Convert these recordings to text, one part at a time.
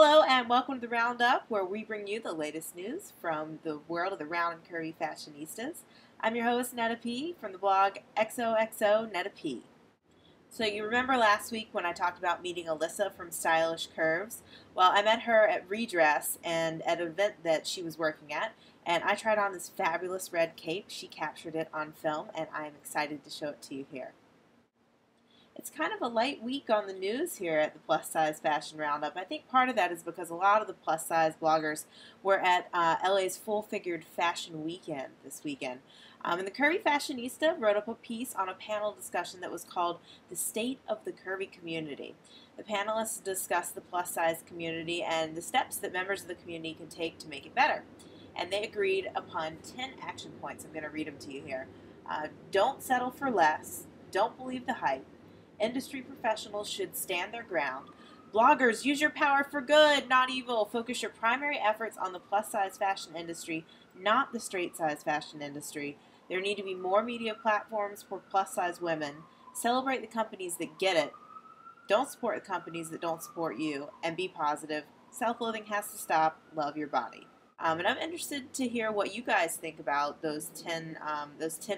Hello and welcome to the Roundup, where we bring you the latest news from the world of the round and curvy fashionistas. I'm your host, netaP, from the blog xoxonettaP. So you remember last week when I talked about meeting Alyssa from Stylish Curves? Well, I met her at Redress and at an event that she was working at, and I tried on this fabulous red cape. She captured it on film, and I'm excited to show it to you here. It's kind of a light week on the news here at the Plus Size Fashion Roundup. I think part of that is because a lot of the plus size bloggers were at LA's full-figured fashion weekend this weekend. And the Curvy Fashionista wrote up a piece on a panel discussion that was called The State of the Curvy Community. The panelists discussed the plus size community and the steps that members of the community can take to make it better. And they agreed upon 10 action points. I'm going to read them to you here. Don't settle for less. Don't believe the hype. Industry professionals should stand their ground. Bloggers, use your power for good, not evil. Focus your primary efforts on the plus-size fashion industry, not the straight-size fashion industry. There need to be more media platforms for plus-size women. Celebrate the companies that get it. Don't support the companies that don't support you. And be positive. Self-loathing has to stop. Love your body. And I'm interested to hear what you guys think about those 10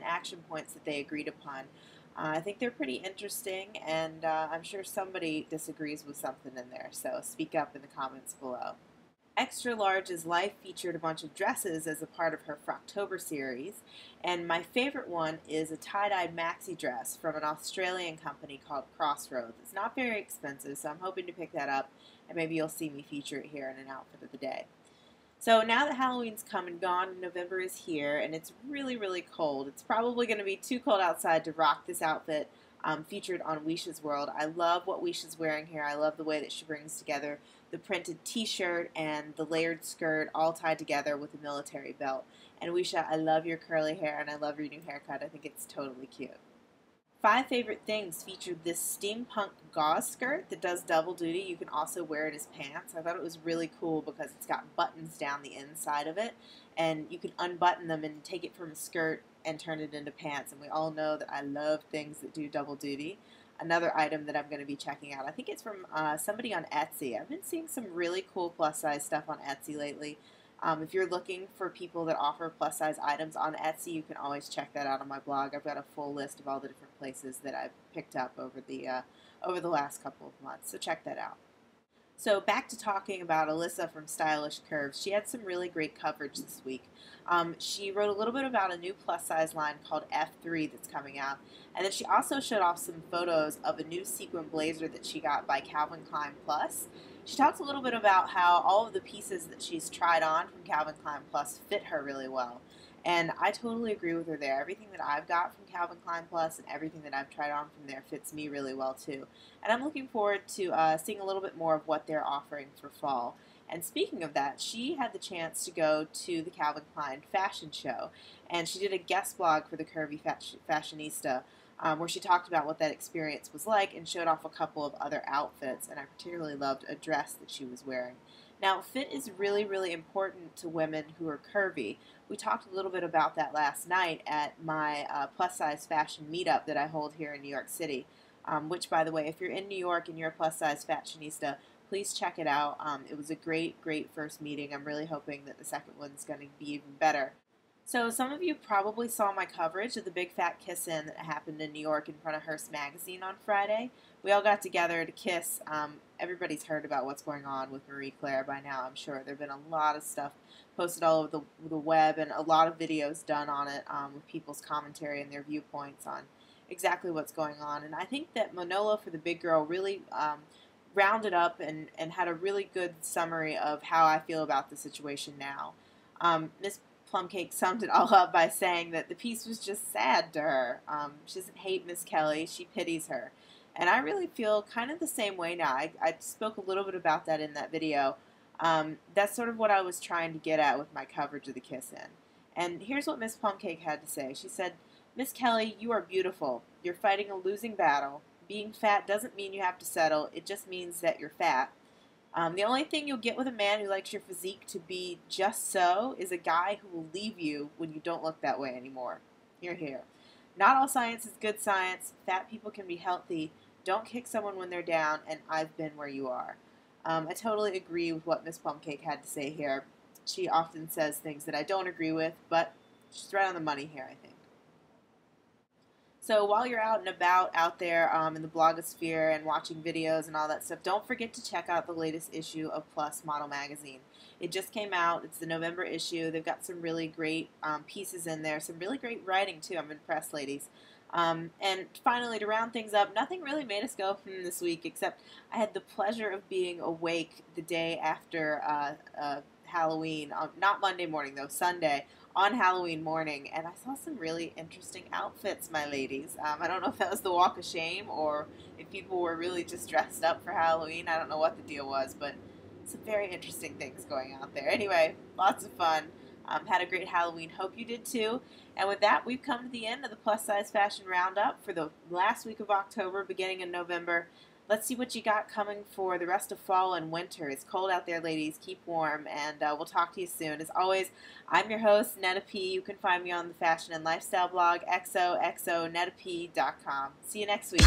action points that they agreed upon. I think they're pretty interesting, and I'm sure somebody disagrees with something in there, so speak up in the comments below. Extra Large's Life featured a bunch of dresses as a part of her Frocktober series, and my favorite one is a tie-dyed maxi dress from an Australian company called Crossroads. It's not very expensive, so I'm hoping to pick that up, and maybe you'll see me feature it here in an outfit of the day. So now that Halloween's come and gone and November is here and it's really, really cold, it's probably going to be too cold outside to rock this outfit featured on Weisha's World. I love what Weisha's wearing here. I love the way that she brings together the printed t-shirt and the layered skirt all tied together with a military belt. And Weisha, I love your curly hair and I love your new haircut. I think it's totally cute. 5 Favorite Things featured this steampunk gauze skirt that does double duty. You can also wear it as pants. I thought it was really cool because it's got buttons down the inside of it, and you can unbutton them and take it from a skirt and turn it into pants. And we all know that I love things that do double duty. Another item that I'm going to be checking out, I think it's from somebody on Etsy. I've been seeing some really cool plus size stuff on Etsy lately. If you're looking for people that offer plus size items on Etsy, you can always check that out on my blog. I've got a full list of all the different places that I've picked up over the last couple of months, so check that out. So back to talking about Alyssa from Stylish Curves. She had some really great coverage this week. She wrote a little bit about a new plus size line called F3 that's coming out, and then she also showed off some photos of a new sequin blazer that she got by Calvin Klein Plus. She talks a little bit about how all of the pieces that she's tried on from Calvin Klein Plus fit her really well. And I totally agree with her there. Everything that I've got from Calvin Klein Plus and everything that I've tried on from there fits me really well too. And I'm looking forward to seeing a little bit more of what they're offering for fall. And speaking of that, she had the chance to go to the Calvin Klein fashion show. And she did a guest blog for the Curvy Fashionista where she talked about what that experience was like and showed off a couple of other outfits. And I particularly loved a dress that she was wearing. Now, fit is really, really important to women who are curvy. We talked a little bit about that last night at my plus-size fashion meetup that I hold here in New York City, which, by the way, if you're in New York and you're a plus-size fashionista, please check it out. It was a great, great first meeting. I'm really hoping that the second one's going to be even better. So some of you probably saw my coverage of the Big Fat Kiss-In that happened in New York in front of Hearst Magazine on Friday. We all got together to kiss. Everybody's heard about what's going on with Marie Claire by now, I'm sure. There have been a lot of stuff posted all over the web and a lot of videos done on it with people's commentary and their viewpoints on exactly what's going on. And I think that Manolo for the Big Girl really rounded up and had a really good summary of how I feel about the situation now. Miss Plumcake summed it all up by saying that the piece was just sad to her. She doesn't hate Miss Kelly, she pities her. And I really feel kind of the same way now. I spoke a little bit about that in that video. That's sort of what I was trying to get at with my coverage of the Kiss-In. And here's what Miss Plumcake had to say. She said, "Miss Kelly, you are beautiful. You're fighting a losing battle. Being fat doesn't mean you have to settle. It just means that you're fat. The only thing you'll get with a man who likes your physique to be just so is a guy who will leave you when you don't look that way anymore. Hear, hear. Not all science is good science. Fat people can be healthy. Don't kick someone when they're down, and I've been where you are." I totally agree with what Miss Plumcake had to say here. She often says things that I don't agree with, but she's right on the money here, I think. So while you're out and about out there in the blogosphere and watching videos and all that stuff, don't forget to check out the latest issue of Plus Model Magazine. It just came out. It's the November issue. They've got some really great pieces in there, some really great writing too. I'm impressed, ladies. And finally, to round things up, nothing really made us go this week, except I had the pleasure of being awake the day after Halloween, not Monday morning though, Sunday, on Halloween morning, and I saw some really interesting outfits, my ladies. I don't know if that was the walk of shame or if people were really just dressed up for Halloween. I don't know what the deal was, but some very interesting things going out there. Anyway, lots of fun. Had a great Halloween. Hope you did too. And with that, we've come to the end of the Plus Size Fashion Roundup for the last week of October, beginning in November. Let's see what you got coming for the rest of fall and winter. It's cold out there, ladies. Keep warm, and we'll talk to you soon. As always, I'm your host, NettaP. You can find me on the fashion and lifestyle blog, xoxonettaP.com. See you next week.